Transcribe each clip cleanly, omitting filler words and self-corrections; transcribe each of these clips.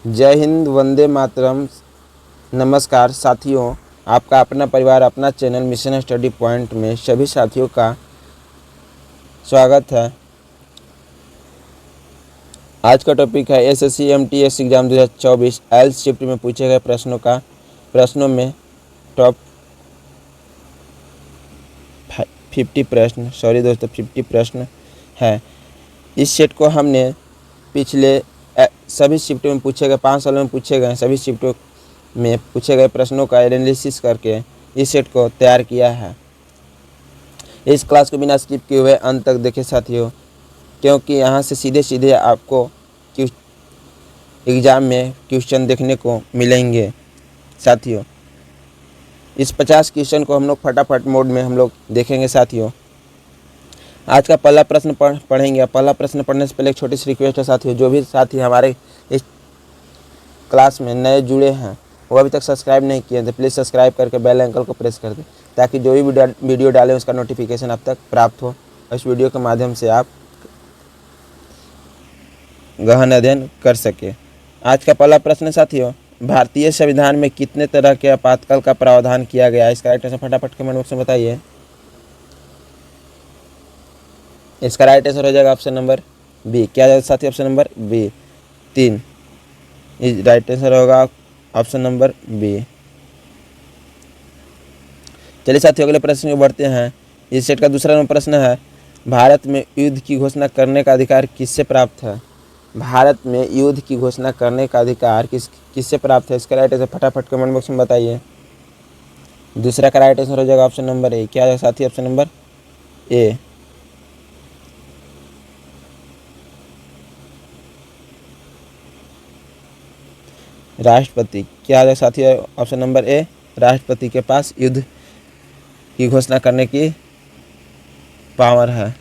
जय हिंद, वंदे मातरम। नमस्कार साथियों, आपका अपना परिवार अपना चैनल मिशन स्टडी पॉइंट में सभी साथियों का स्वागत है। आज का टॉपिक है SSC MTS exam 2024 L shift में पूछे गए प्रश्नों में टॉप 50 प्रश्न 50 प्रश्न है। इस सेट को हमने पिछले सभी शिफ्ट में पूछे गए 5 सालों में पूछे गए सभी शिफ्टों में पूछे गए प्रश्नों का एनालिसिस करके इस सेट को तैयार किया है। इस क्लास को बिना स्किप किए हुए अंत तक देखें साथियों, क्योंकि यहाँ से सीधे सीधे आपको एग्ज़ाम में क्वेश्चन देखने को मिलेंगे साथियों। इस 50 क्वेश्चन को हम लोग फटाफट मोड में हम लोग देखेंगे साथियों। आज का पहला प्रश्न पढ़ेंगे। पहला प्रश्न पढ़ने से पहले एक छोटी सी रिक्वेस्ट है साथियों, जो भी साथी हमारे इस क्लास में नए जुड़े हैं वो अभी तक सब्सक्राइब नहीं किए तो प्लीज़ सब्सक्राइब करके बेल आइकन को प्रेस कर दें, ताकि जो भी वीडियो डालें उसका नोटिफिकेशन आप तक प्राप्त हो। इस वीडियो के माध्यम से आप गहन अध्ययन कर सके। आज का पहला प्रश्न साथियों, भारतीय संविधान में कितने तरह के आपातकाल का प्रावधान किया गया है? इसका राइट आंसर फटाफट कमेंट बॉक्स में बताइए। इसका राइट आंसर हो जाएगा ऑप्शन नंबर बी। क्या जाएगा साथी? Option number B 3। Right answer होगा ऑप्शन नंबर बी। चलिए साथियों, अगले प्रश्न में बढ़ते हैं। इस सेट का दूसरा नंबर प्रश्न है, भारत में युद्ध की घोषणा करने का अधिकार किससे प्राप्त है? भारत में युद्ध की घोषणा करने का अधिकार किससे प्राप्त है? इसका राइट आंसर फटाफट कमेंट बॉक्स में बताइए। दूसरा का राइट आंसर हो जाएगा ऑप्शन नंबर ए। क्या है साथी? ऑप्शन नंबर ए। राष्ट्रपति। क्या है साथी? ऑप्शन नंबर ए, राष्ट्रपति के पास युद्ध की घोषणा करने की पावर है।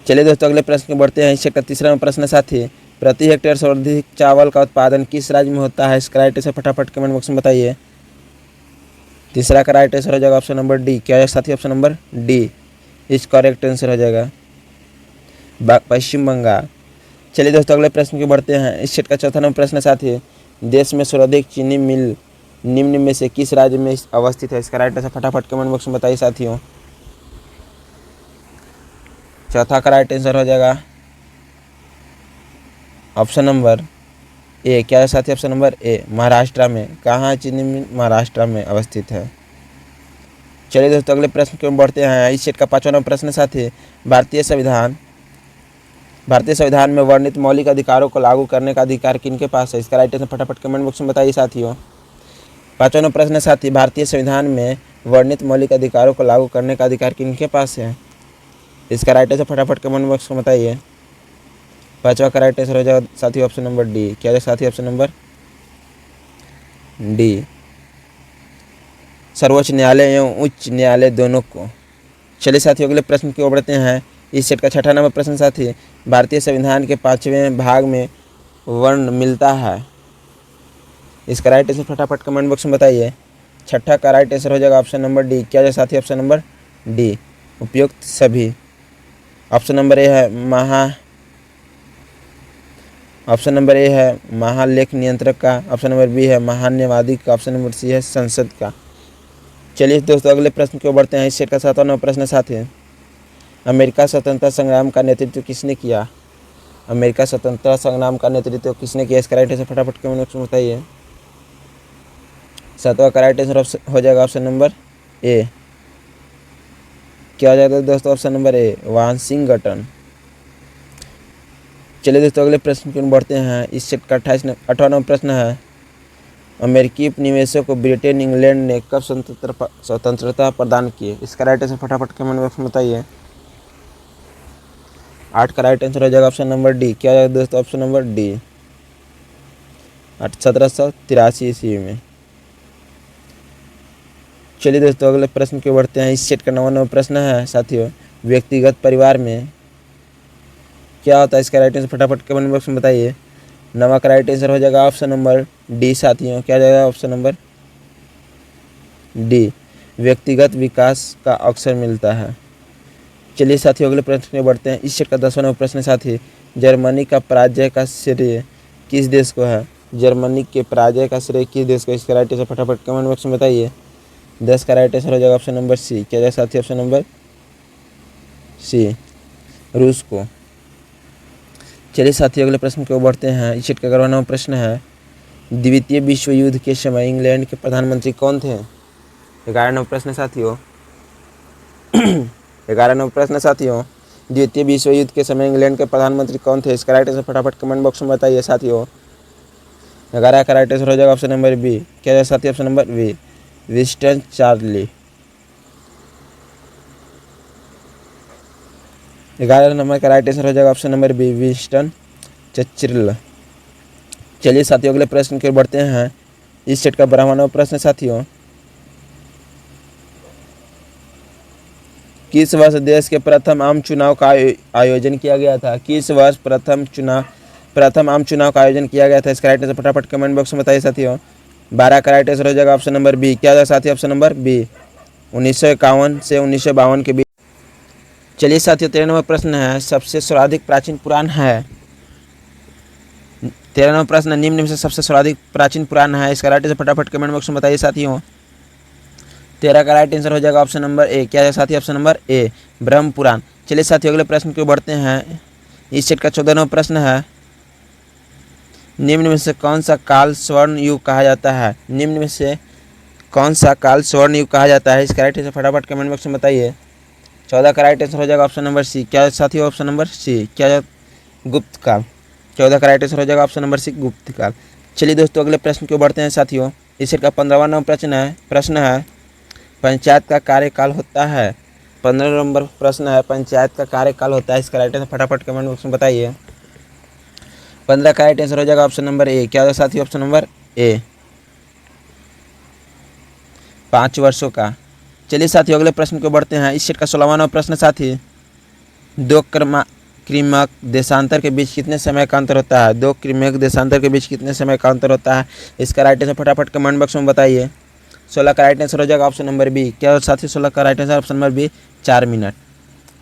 चलिए दोस्तों, अगले प्रश्न में बढ़ते हैं। इसका तीसरा प्रश्न साथी, प्रति हेक्टेयर सर्वाधिक चावल का उत्पादन किस राज्य में होता है? इसका राइट आंसर फटाफट कमेंट बॉक्स में बताइए। तीसरा का राइट आंसर हो जाएगा ऑप्शन नंबर डी। क्या है साथी? ऑप्शन नंबर डी इस करेक्ट आंसर हो जाएगा पश्चिम बंगाल। चलिए दोस्तों, अगले प्रश्न की बढ़ते हैं। इस सेट का चौथा नंबर प्रश्न साथी, देश में सर्वाधिक चीनी मिल निम्न में से किस राज्य में अवस्थित है? इसका राइट आंसर फटाफट कमेंट बॉक्स में बताइए साथियों। चौथा का राइट आंसर हो जाएगा ऑप्शन नंबर ए। क्या है साथी? ऑप्शन नंबर ए, महाराष्ट्र में। कहाँ चीनी मिल? महाराष्ट्र में अवस्थित है। चलिए दोस्तों, अगले प्रश्न की ओर बढ़ते हैं। इस सेट का पांचवा नंबर प्रश्न साथी, भारतीय संविधान में वर्णित मौलिक अधिकारों को लागू करने का अधिकार किनके पास है? इसका राइट आंसर फटाफट कमेंट बॉक्स में बताइए साथियों। पांचवा नंबर प्रश्न साथी, भारतीय संविधान में वर्णित मौलिक अधिकारों को लागू करने का अधिकार किनके पास है? इसका राइट आंसर फटाफट कमेंट बॉक्स में बताइए। पांचवा का राइट आंसर हो जाएगा साथी ऑप्शन नंबर डी। क्या है साथी? ऑप्शन नंबर डी, सर्वोच्च न्यायालय एवं उच्च न्यायालय दोनों को। चलिए साथियों, अगले प्रश्न की ओर बढ़ते हैं। इस सेट का छठा नंबर प्रश्न साथी, भारतीय संविधान के 5वें भाग में वर्ण मिलता है? इसका राइट आंसर फटाफट कमेंट बॉक्स में बताइए। छठा का राइट आंसर हो जाएगा ऑप्शन नंबर डी। क्या है साथी? ऑप्शन नंबर डी, उपयुक्त सभी। ऑप्शन नंबर ए है ऑप्शन नंबर ए है महालेख नियंत्रक का। ऑप्शन नंबर बी है महान्यायवादी का। ऑप्शन नंबर सी है संसद का। चलिए दोस्तों, अगले प्रश्न की ओर बढ़ते हैं। इस सेट का सातवां नंबर प्रश्न साथी, अमेरिका स्वतंत्रता संग्राम का नेतृत्व किसने किया? अमेरिका स्वतंत्रता संग्राम का नेतृत्व किसने किया? इसका राइट आंसर फटाफट कमेंट बॉक्स में बताइए। सातवां का राइट आंसर हो जाएगा ऑप्शन नंबर ए। क्या हो जाएगा दोस्तों? ऑप्शन नंबर ए, वाशिंगटन। चलिए दोस्तों, अगले प्रश्न की ओर बढ़ते हैं। इस सेट का 18वां नंबर प्रश्न है, अमेरिकी उपनिवेशों को ब्रिटेन इंग्लैंड ने कब स्वतंत्रता प्रदान की? इसका राइट आंसर फटाफट कमेंट बॉक्स में बताइए। 8 का राइट आंसर हो जाएगा ऑप्शन नंबर डी। क्या है दोस्तों? ऑप्शन नंबर डी, 1783 ईस्वी में। चलिए दोस्तों, अगले प्रश्न की ओर बढ़ते हैं। इस सेट का 9वां नंबर प्रश्न है साथियों, व्यक्तिगत परिवार में क्या होता है? इसका राइट आंसर फटाफट कमेंट बॉक्स में बताइए। 9वां का राइट आंसर हो जाएगा ऑप्शन नंबर डी साथियों। क्या जाएगा? ऑप्शन नंबर डी, व्यक्तिगत विकास का अवसर मिलता है। चलिए साथियों, अगले प्रश्न में बढ़ते हैं। इस सेट का 10वां नंबर प्रश्न साथी, जर्मनी का पराजय का श्रेय किस देश को है? जर्मनी के पराजय का श्रेय किस देश को? इसका राइट आंसर फटाफट कमेंट बॉक्स में बताइए। 10 का राइट आंसर हो जाएगा ऑप्शन नंबर सी। क्या जाएगा साथी? ऑप्शन नंबर सी, रूस को। चलिए साथियों अगले प्रश्न की ओर बढ़ते हैं। इस सेट का 11वां प्रश्न है, द्वितीय विश्व युद्ध के समय इंग्लैंड के प्रधानमंत्री कौन थे? 11वां प्रश्न साथियों 11वां प्रश्न साथियों, द्वितीय विश्व युद्ध के समय इंग्लैंड के प्रधानमंत्री कौन थे? इसका राइट आंसर फटाफट कमेंट बॉक्स में बताइए साथियों। 11 का राइट आंसर हो जाएगा ऑप्शन नंबर बी। क्या है साथियों? Option number B, Winston Charlie. 11 number का राइट आंसर हो जाएगा option number B, Winston Churchill. चलिए साथियों अगले प्रश्न की ओर बढ़ते हैं। इस सेट का 12वां प्रश्न साथियों, किस वर्ष देश के प्रथम आम चुनाव का आयोजन किया गया था? किस वर्ष प्रथम आम चुनाव का आयोजन किया गया था? इसका राइट आंसर फटाफट कमेंट बॉक्स में बताइए साथियों। 12 का राइट आंसर हो जाएगा ऑप्शन नंबर बी। क्या होगा साथियों? ऑप्शन नंबर बी, 1951 से 1952 के बीच। चलिए साथियों 13वां प्रश्न है, सबसे सर्वाधिक प्राचीन पुराण है। 13वां प्रश्न, निम्न में से सबसे सर्वाधिक प्राचीन पुराण है। इसका राइट आंसर फटाफट कमेंट बॉक्स में बताइए साथियों। 13 का राइट आंसर हो जाएगा ऑप्शन नंबर ए। क्या है साथी? ऑप्शन नंबर ए, ब्रह्म पुराण। चलिए साथियों अगले प्रश्न की ओर बढ़ते हैं। इस सेट का 14वां प्रश्न है, निम्न में से कौन सा काल स्वर्ण युग कहा जाता है? निम्न में से कौन सा काल स्वर्ण युग कहा जाता है? इसका राइट आंसर फटाफट कमेंट बॉक्स में बताइए। 14 का राइट आंसर हो जाएगा ऑप्शन नंबर सी। क्या साथियों? ऑप्शन नंबर सी, क्या? गुप्त काल। 14 का राइट आंसर हो जाएगा ऑप्शन नंबर सी, गुप्त काल। चलिए दोस्तों अगले प्रश्न की ओर बढ़ते हैं साथियों। इस सेट का 15वां प्रश्न है, पंचायत का कार्यकाल होता है। 15 नंबर प्रश्न है, पंचायत का कार्यकाल होता है। इसका राइट आंसर फटाफट कमेंट बॉक्स में बताइए। 15 का राइट आंसर हो जाएगा ऑप्शन नंबर ए। क्या होगा साथी? ऑप्शन नंबर ए, 5 वर्षों का। चलिए साथियों अगले प्रश्न को बढ़ते हैं। इस सेट का 16वां प्रश्न साथी, दो क्रिमक देशांतर के बीच कितने समय का अंतर होता है? दो क्रिमक देशांतर के बीच कितने समय का अंतर होता है? इसका राइट आंसर फटाफट कमेंट बॉक्स में बताइए। 16 का राइट आंसर हो जाएगा ऑप्शन नंबर बी। क्या साथी? 16 का right answer option number B, 4 minute.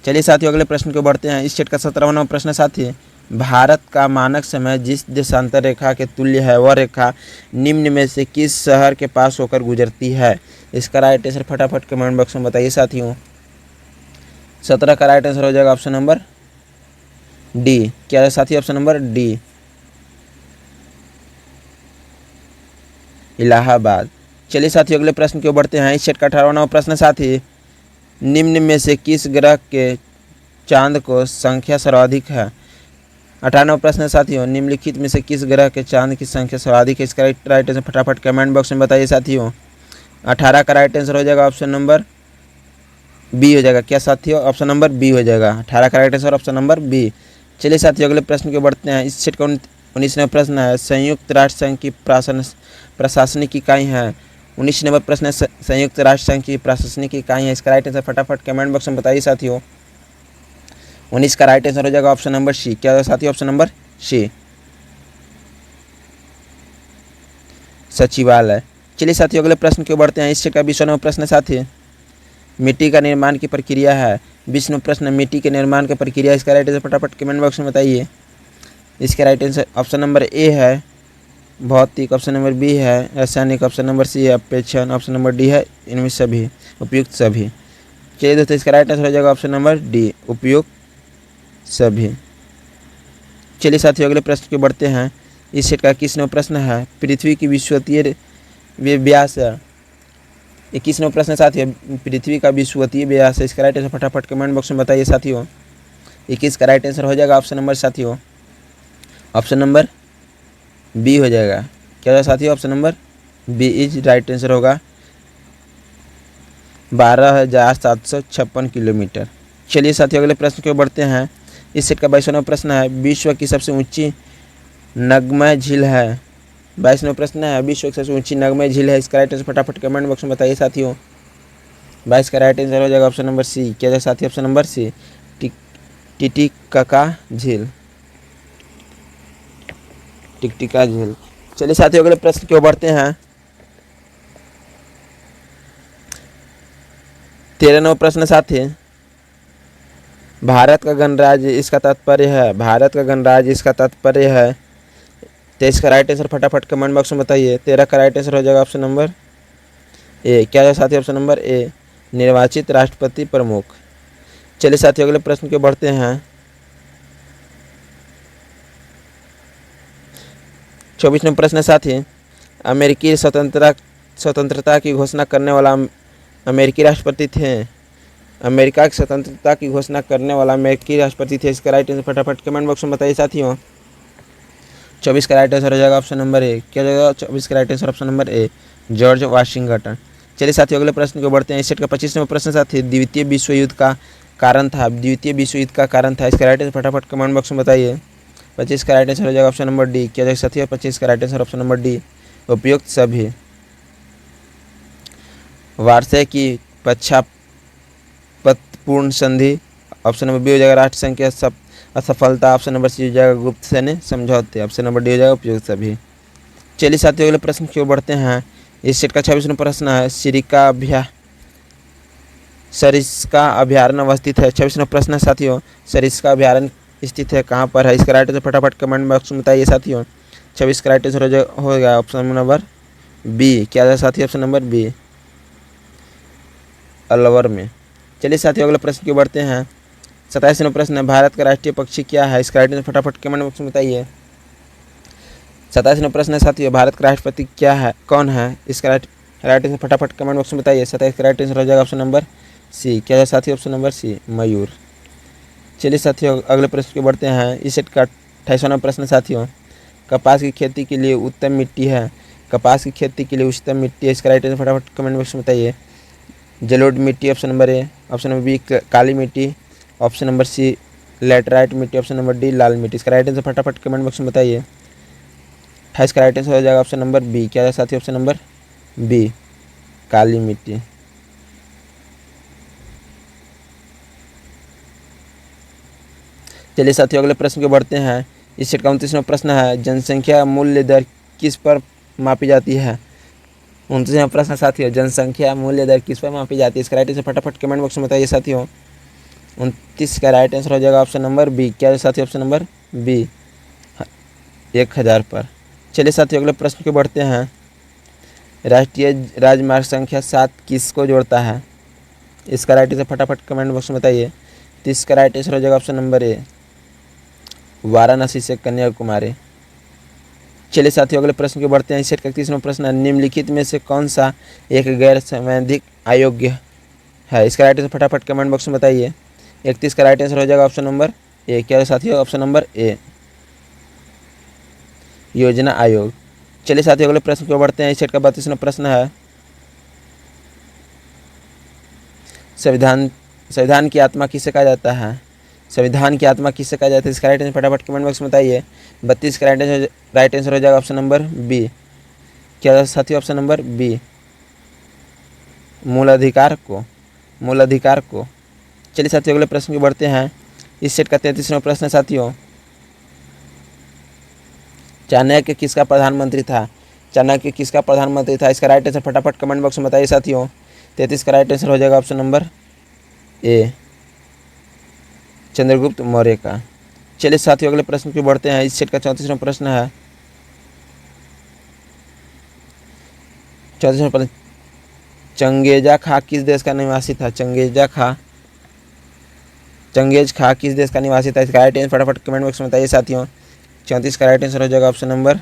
चलिए साथियों अगले प्रश्न को बढ़ते हैं। इस सेट का 17वां प्रश्न साथी, भारत का मानक समय जिस देशांतर रेखा के तुल्य है वह रेखा निम्न में से किस शहर के पास होकर गुजरती है? इसका राइट आंसर फटाफट कमेंट बॉक्स में बताइए साथियों। 17 का राइट आंसर हो जाएगा ऑप्शन नंबर डी। क्या है साथी? Option number D, Allahabad. चलिए साथियों अगले प्रश्न की ओर बढ़ते हैं। इस सेट का 18वां प्रश्न साथी, निम्न में से किस ग्रह के चांद को संख्या सर्वाधिक है? 18वां प्रश्न साथियों, निम्नलिखित में से किस ग्रह के चांद की संख्या सर्वाधिक है? इसका राइट आंसर फटाफट कमेंट बॉक्स में बताइए साथियों। 18 का राइट आंसर हो जाएगा ऑप्शन नंबर बी हो जाएगा। क्या साथियों? ऑप्शन नंबर बी हो जाएगा। 18 का right answer option number B. चलिए साथियों अगले प्रश्न को बढ़ते हैं। इस सेट का 19वां प्रश्न है, संयुक्त राष्ट्र संघ की प्रशासनिक इकाई है। 19 नंबर प्रश्न है, संयुक्त राष्ट्र संघ की प्रशासनिक इकाई है। इसका राइट आंसर फटाफट कमेंट बॉक्स में बताइए साथियों। 19 का राइट आंसर हो जाएगा ऑप्शन नंबर सी। क्या होगा साथियों? ऑप्शन नंबर सी, सचिवालय। चलिए साथियों अगले प्रश्न की ओर बढ़ते हैं। इस सेट का 20वां प्रश्न साथी, मिट्टी का निर्माण की प्रक्रिया है। 20वां प्रश्न, मिट्टी के निर्माण की प्रक्रिया। इसका राइट आंसर फटाफट कमेंट बॉक्स में बताइए। इसका राइट आंसर ऑप्शन नंबर ए है, भौतिक। ऑप्शन नंबर बी है, रासायनिक। ऑप्शन नंबर सी है, अपेक्षण। ऑप्शन नंबर डी है, इनमें सभी, उपयुक्त सभी। चलिए दोस्तों इसका राइट आंसर हो जाएगा ऑप्शन नंबर डी, उपयुक्त सभी। चलिए साथियों अगले प्रश्न की बढ़ते हैं। इस सेट का 21वां प्रश्न है, पृथ्वी की विषुवतीय व्यास। 21वां प्रश्न साथियों, पृथ्वी का विषुवतीय व्यास है। इसका राइट आंसर फटाफट कमेंट बॉक्स में बताइए साथियों। 21 का राइट आंसर हो जाएगा ऑप्शन नंबर साथियों, ऑप्शन नंबर बी हो जाएगा। क्या होगा साथियों? Option number B is right answer होगा, 12,756 किलोमीटर। चलिए साथियों अगले प्रश्न की ओर बढ़ते हैं। इस सेट का 22वां प्रश्न है, विश्व की सबसे ऊंची नगमय झील है। 22वां प्रश्न है, विश्व की सबसे ऊंची नगमय झील है। इसका राइट आंसर फटाफट कमेंट बॉक्स में बताइए साथियों। 22 का राइट आंसर हो जाएगा ऑप्शन नंबर सी। क्या है साथियों? ऑप्शन नंबर सी, टिटिकाका झील, टिकटिका झील। चलिए साथियों अगले प्रश्न की ओर बढ़ते हैं। 13वां प्रश्न साथी, भारत का गणराज्य इसका तात्पर्य है, भारत का गणराज्य इसका तात्पर्य है। 23 का राइट आंसर फटाफट कमेंट बॉक्स में बताइए। 13 का राइट आंसर हो जाएगा ऑप्शन नंबर ए। क्या है साथी? ऑप्शन नंबर ए, निर्वाचित राष्ट्रपति प्रमुख। चलिए साथी अगले प्रश्न के बढ़ते हैं। 24 नंबर प्रश्न साथी, अमेरिकी स्वतंत्रता की घोषणा करने वाला अमेरिकी राष्ट्रपति थे। अमेरिका की स्वतंत्रता की घोषणा करने वाला अमेरिकी राष्ट्रपति थे। इसका राइट आंसर फटाफट कमेंट बॉक्स में बताइए साथियों। 24 का राइट आंसर हो जाएगा ऑप्शन नंबर ए। क्या हो जाएगा 24 का राइट आंसर? ऑप्शन नंबर ए, जॉर्ज वाशिंगटन। चलिए साथियों अगले प्रश्न को बढ़ते हैं। इस सेट का 25वां प्रश्न साथी, द्वितीय विश्व युद्ध का कारण था। द्वितीय विश्व युद्ध का कारण था। इसका राइट आंसर फटाफट कमेंट बॉक्स में बताइए। 25 का राइट आंसर हो जाएगा ऑप्शन नंबर डी। क्या जाएगा साथियों? 25 का right answer option number D, उपयुक्त सभी। वार्षे की पक्षापतपूर्ण संधि, ऑप्शन नंबर बी हो जाएगा। राष्ट्र संघ की असफलता, ऑप्शन नंबर सी हो जाएगा। गुप्त सैन्य समझौते, ऑप्शन नंबर डी हो जाएगा उपयुक्त सभी। चलिए साथियों अगले प्रश्न की ओर बढ़ते हैं। इस सेट का 26वां प्रश्न है, सरिस्का अभ्यारण्य अवस्थित है। 26वां प्रश्न है साथियों, सरिस्का अभ्यारण्य स्थित है कहाँ पर है? इसका राइट आंसर फटाफट कमेंट बॉक्स में बताइए साथियों। 26 का राइट आंसर हो गया ऑप्शन नंबर बी। क्या है साथी? ऑप्शन नंबर बी, अलवर में। चलिए साथियों अगले प्रश्न की बढ़ते हैं। 27वां प्रश्न है, भारत का राष्ट्रीय पक्षी क्या है? इसका राइट आंसर फटाफट कमेंट बॉक्स में बताइए। 27वां प्रश्न है साथियों, भारत का राष्ट्रपति क्या है, कौन है? इसका राइट आंसर फटाफट कमेंट बॉक्स में बताइए। 27 का राइट आंसर हो जाएगा ऑप्शन नंबर सी। क्या है साथियों? ऑप्शन नंबर सी, मयूर। चलिए साथियों अगले प्रश्न की बढ़ते हैं। इस सेट का 28वां प्रश्न साथियों, कपास की खेती के लिए उत्तम मिट्टी है। कपास की खेती के लिए उच्चतम मिट्टी है। इसका राइट आंसर फटाफट कमेंट बॉक्स में बताइए। जलोढ़ मिट्टी, option number A. Option number B, काली मिट्टी। ऑप्शन नंबर सी, लैटराइट मिट्टी। ऑप्शन नंबर डी, लाल मिट्टी। इसका राइट आंसर फटाफट कमेंट बॉक्स में बताइए। 28 का राइट आंसर हो जाएगा ऑप्शन नंबर बी। क्या है साथी? ऑप्शन नंबर बी, काली मिट्टी। चलिए साथियों अगले प्रश्न को बढ़ते हैं। इस सेट का 29वां प्रश्न है, जनसंख्या मूल्य दर किस पर मापी जाती है? 29वां प्रश्न साथियों, जनसंख्या मूल्य दर किस पर मापी जाती है? इसका राइट आंसर फटाफट कमेंट बॉक्स में बताइए साथियों। 29 का राइट आंसर हो जाएगा ऑप्शन नंबर बी। क्या है साथियों? ऑप्शन नंबर बी, 1000 पर। चलिए साथियों अगले प्रश्न को बढ़ते हैं। राष्ट्रीय राजमार्ग संख्या 7 किसको जोड़ता है? इसका राइट आंसर फटाफट कमेंट बॉक्स में बताइए। 30 का राइट आंसर हो जाएगा ऑप्शन नंबर ए, वाराणसी से कन्याकुमारी। चलिए साथियों अगले प्रश्न को बढ़ते हैं। इस सेट का 31वां प्रश्न है, निम्नलिखित में से कौन सा एक गैर संवैधानिक अयोग्य है? इसका राइट आंसर फटाफट कमेंट बॉक्स में बताइए। 31 का राइट आंसर हो जाएगा ऑप्शन नंबर ए। क्या है साथियों? ऑप्शन नंबर ए, योजना आयोग। चलिए साथियों अगले प्रश्न को बढ़ते हैं। इस सेट का 32वां प्रश्न है, संविधान की आत्मा किसे कहा जाता है? संविधान की आत्मा किसे कहा जाता है? इसका राइट आंसर फटाफट कमेंट बॉक्स में बताइए। 32 का राइट आंसर हो जाएगा ऑप्शन नंबर बी। क्या साथियों? ऑप्शन नंबर बी, मूल अधिकार को। चलिए साथियों अगले प्रश्न को बढ़ते हैं। इस सेट का 33वां प्रश्न है साथियों, चाणक्य किसका प्रधानमंत्री था? चाणक्य किसका प्रधानमंत्री था? इसका राइट आंसर फटाफट कमेंट बॉक्स में बताइए साथियों। 33 का राइट आंसर हो जाएगा ऑप्शन नंबर ए, चंद्रगुप्त मौर्य का। चलिए साथियों अगले प्रश्न की बढ़ते हैं। इस सेट का 34वां प्रश्न है, 34वां प्रश्न, चंगेज खा किस देश का निवासी था? चंगेज खा किस देश का निवासी था? इसका राइट आंसर फटाफट कमेंट बॉक्स में बताइए साथियों। 34 का राइट आंसर हो जाएगा ऑप्शन नंबर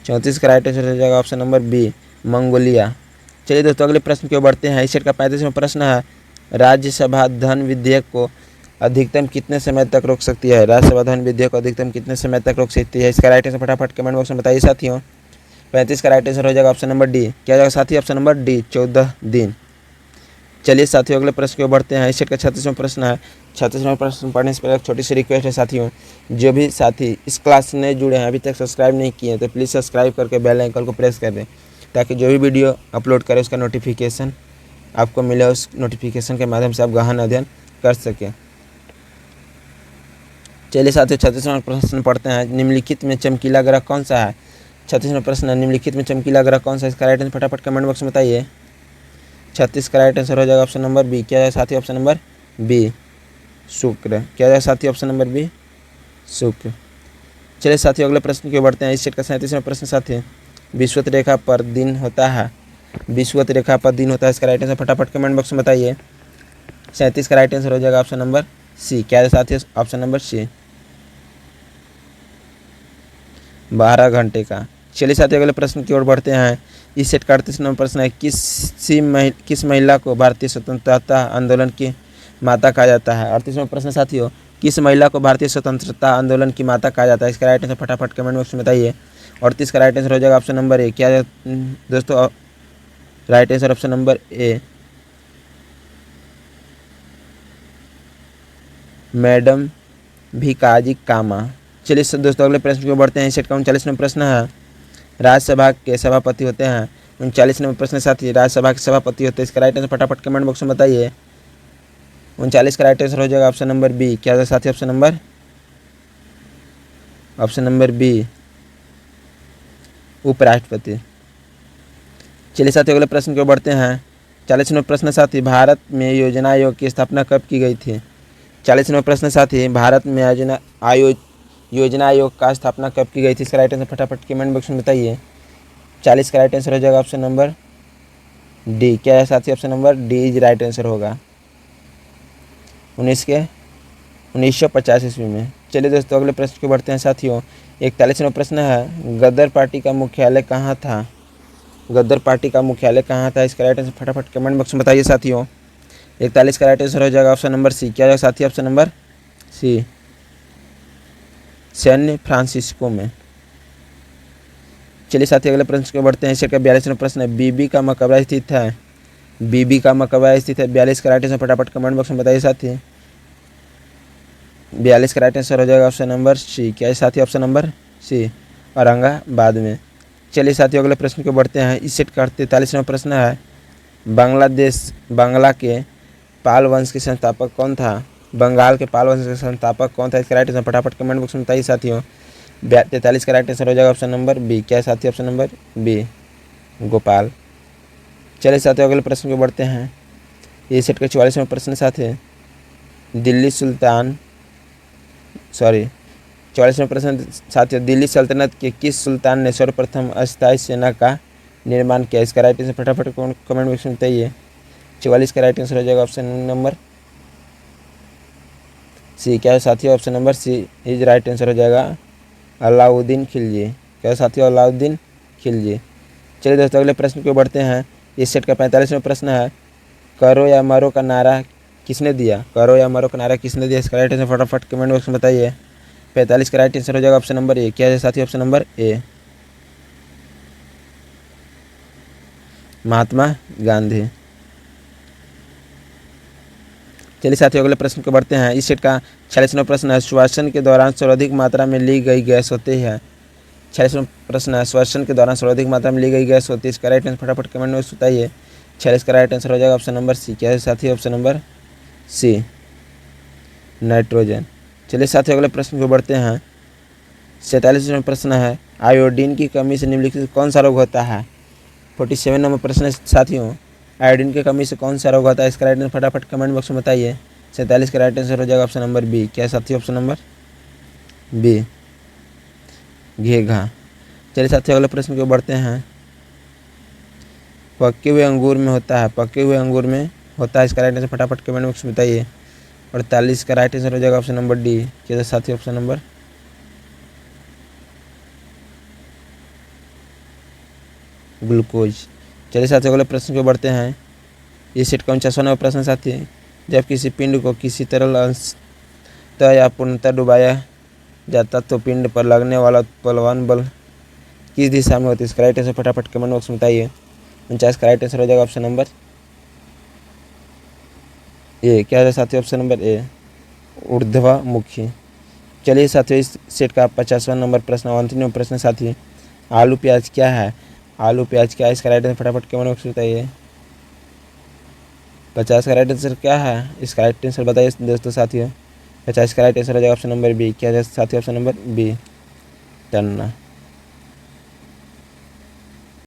34 का राइट आंसर हो जाएगा ऑप्शन नंबर बी, मंगोलिया। चलिए दोस्तों अगले प्रश्न की ओर बढ़ते हैं। इस सेट का 35वां प्रश्न है, राज्यसभा धन विधेयक को अधिकतम कितने समय तक रोक सकती है? राज्यसभा धन विधेयक को अधिकतम कितने समय तक रोक सकती है? इसका राइट आंसर फटाफट कमेंट बॉक्स में बताइए साथियों। 35 का राइट आंसर हो जाएगा ऑप्शन नंबर डी। क्या जाएगा साथियों? ऑप्शन नंबर डी, 14 दिन। चलिए साथियों अगले प्रश्न की ओर बढ़ते हैं। इस सेट का 36वां प्रश्न है। 36वां प्रश्न पढ़ने से पहले एक छोटी सी रिक्वेस्ट है साथियों, जो भी साथी इस क्लास से नए जुड़े हैं, अभी तक सब्सक्राइब नहीं किए हैं, तो प्लीज़ सब्सक्राइब करके बेल आइकन को प्रेस कर दें, ताकि जो भी वीडियो अपलोड करें उसका नोटिफिकेशन आपको मिले। उस नोटिफिकेशन के माध्यम से आप गहन अध्ययन कर सकें। चलिए साथियों 36वां प्रश्न पढ़ते हैं। निम्नलिखित में चमकीला ग्रह कौन सा है? 36वां प्रश्न है, निम्नलिखित में चमकीला ग्रह कौन सा है? इसका राइट आंसर फटाफट कमेंट बॉक्स में बताइए। 36 का राइट आंसर हो जाएगा ऑप्शन नंबर बी। क्या है साथी ऑप्शन नंबर बी शुक्र। क्या है साथी ऑप्शन नंबर बी शुक्र। चलिए साथी अगले प्रश्न की ओर बढ़ते हैं। इस सेट का 37वां प्रश्न साथी विषुवत रेखा पर दिन होता है। विषुवत रेखा पर दिन होता है, इसका राइट आंसर फटाफट कमेंट बॉक्स में बताइए। 37 का राइट आंसर हो जाएगा ऑप्शन नंबर सी। क्या है साथी ऑप्शन नंबर सी 12 घंटे का। चलिए साथी अगले प्रश्न की ओर बढ़ते हैं। इस सेट का 38 नंबर प्रश्न है किस महिला को भारतीय स्वतंत्रता आंदोलन की माता कहा जाता है। 38वां प्रश्न साथियों किस महिला को भारतीय स्वतंत्रता आंदोलन की माता कहा जाता है, इसका राइट आंसर फटाफट कमेंट बॉक्स में बताइए। 38 का राइट आंसर हो जाएगा ऑप्शन नंबर ए। क्या है दोस्तों right answer option number A madam Bhikaji Cama. चलिए दोस्तों अगले प्रश्न की ओर बढ़ते हैं। सेट का 39वां प्रश्न है राज्यसभा के सभापति होते हैं। 39 नंबर प्रश्न साथी राज्यसभा के सभापति होते हैं, इसका राइट आंसर फटाफट कमेंट बॉक्स में बताइए। 39 का राइट आंसर हो जाएगा ऑप्शन नंबर बी। क्या है साथी ऑप्शन नंबर बी उपराष्ट्रपति। चलिए साथी अगले प्रश्न की ओर बढ़ते हैं। 40 नंबर प्रश्न साथी भारत में योजना आयोग की स्थापना कब की गई थी। 40 नंबर प्रश्न साथी भारत में योजना आयोग का स्थापना कब की गई थी, इसका राइट आंसर फटाफट कमेंट बॉक्स में बताइए। 40 का राइट आंसर हो जाएगा ऑप्शन नंबर डी। क्या है साथी option number D is right answer होगा 1950 ईस्वी में। चलिए दोस्तों अगले प्रश्न को बढ़ते हैं साथियों। 41वां प्रश्न है गदर पार्टी का मुख्यालय कहाँ था। गदर पार्टी का मुख्यालय कहाँ था, इसका राइट आंसर फटाफट कमेंट बॉक्स में बताइए साथियों। 41 का राइट आंसर हो जाएगा ऑप्शन नंबर सी। क्या है साथी option number C San Francisco में। चलिए साथी अगले प्रश्न को बढ़ते हैं। इस का 42वां प्रश्न है बीबी का मकबरा स्थित है। बीबी का मकबरा स्थित है। 42 का राइट आंसर फटाफट कमेंट बॉक्स में बताइए साथी। 42 का राइट आंसर हो जाएगा ऑप्शन नंबर सी। क्या है साथी ऑप्शन नंबर सी औरंगाबाद में। चलिए साथियों अगले प्रश्न को बढ़ते हैं। इस सेट का 43वां प्रश्न है बांग्ला के पाल वंश के संस्थापक कौन था। बंगाल के पाल वंश के संस्थापक कौन था, इसका राइट आंसर फटाफट कमेंट बॉक्स में बताइए साथियों। 43 का राइट आंसर हो जाएगा ऑप्शन नंबर बी। क्या है साथी ऑप्शन नंबर बी गोपाल। चलिए साथियों अगले प्रश्न को बढ़ते हैं। ये सेट का 44वां प्रश्न साथी 44वां प्रश्न साथियों दिल्ली सल्तनत के किस सुल्तान ने सर्वप्रथम अस्थायी सेना का निर्माण किया, इसका राइट आंसर फटाफट कमेंट बॉक्स में बताइए। 44 का राइट आंसर हो जाएगा ऑप्शन नंबर सी। क्या है साथियों option number C is right answer हो जाएगा अलाउद्दीन खिलजी। क्या है साथियों अलाउद्दीन खिलजी। चलिए दोस्तों अगले प्रश्न को बढ़ते हैं। इस सेट का 45वां प्रश्न है करो या मरो का नारा किसने दिया। करो या मरो का नारा किसने दिया, इसका राइट आंसर फटाफट कमेंट बॉक्स में बताइए। 45 का राइट आंसर हो जाएगा ऑप्शन नंबर ए। क्या है साथी ऑप्शन नंबर ए महात्मा गांधी। चलिए साथियों अगले प्रश्न को बढ़ते हैं। इस सेट का 46वां प्रश्न है श्वसन के दौरान सर्वाधिक मात्रा में ली गई गैस होती है। 46वां प्रश्न है श्वसन के दौरान सर्वाधिक मात्रा में ली गई गैस होती है, इसका राइट आंसर फटाफट कमेंट में बताइए। 46 का राइट आंसर हो जाएगा ऑप्शन नंबर सी। क्या है साथी ऑप्शन नंबर सी नाइट्रोजन। चलिए साथियों अगले प्रश्न को बढ़ते हैं। 47वां प्रश्न है आयोडीन की कमी से निम्नलिखित कौन सा रोग होता है। 47 नंबर प्रश्न है साथियों आयोडीन की कमी से कौन सा रोग होता है, इसका राइट आंसर फटाफट कमेंट बॉक्स में बताइए। 47 का राइट आंसर हो जाएगा ऑप्शन नंबर बी। क्या है साथियों ऑप्शन नंबर बी घेघा। चलिए साथियों अगले प्रश्न को बढ़ते हैं। पके हुए अंगूर में होता है। पके हुए अंगूर में होता है, इसका राइट आंसर फटाफट कमेंट बॉक्स में बताइए। 48 का राइट आंसर हो जाएगा ऑप्शन नंबर डी। क्या है साथियों ऑप्शन नंबर ग्लूकोज। चलिए साथियों अगले प्रश्न को बढ़ते हैं। ये सेट का 49वां प्रश्न साथी जब किसी पिंड को किसी तरल अंशतः या पूर्णतः डुबाया जाता तो पिंड पर लगने वाला उत्प्लवन बल किस दिशा में होती है, इसका राइट आंसर फटाफट कमेंट बॉक्स में बताइए। 49 का राइट आंसर हो जाएगा ऑप्शन नंबर ए। क्या है साथियों ऑप्शन नंबर ए ऊर्ध्वमुखी। चलिए साथियों इस सेट का 50वां नंबर प्रश्न अंतिम प्रश्न साथी आलू प्याज क्या है। आलू प्याज क्या है, इसका राइट आंसर फटाफट कमेंट बॉक्स में बताइए। 50 का राइट आंसर क्या है, इसका राइट आंसर बताइए दोस्तों साथियों। 50 का राइट आंसर हो जाएगा ऑप्शन नंबर बी। क्या है साथियों ऑप्शन नंबर बी टन्ना।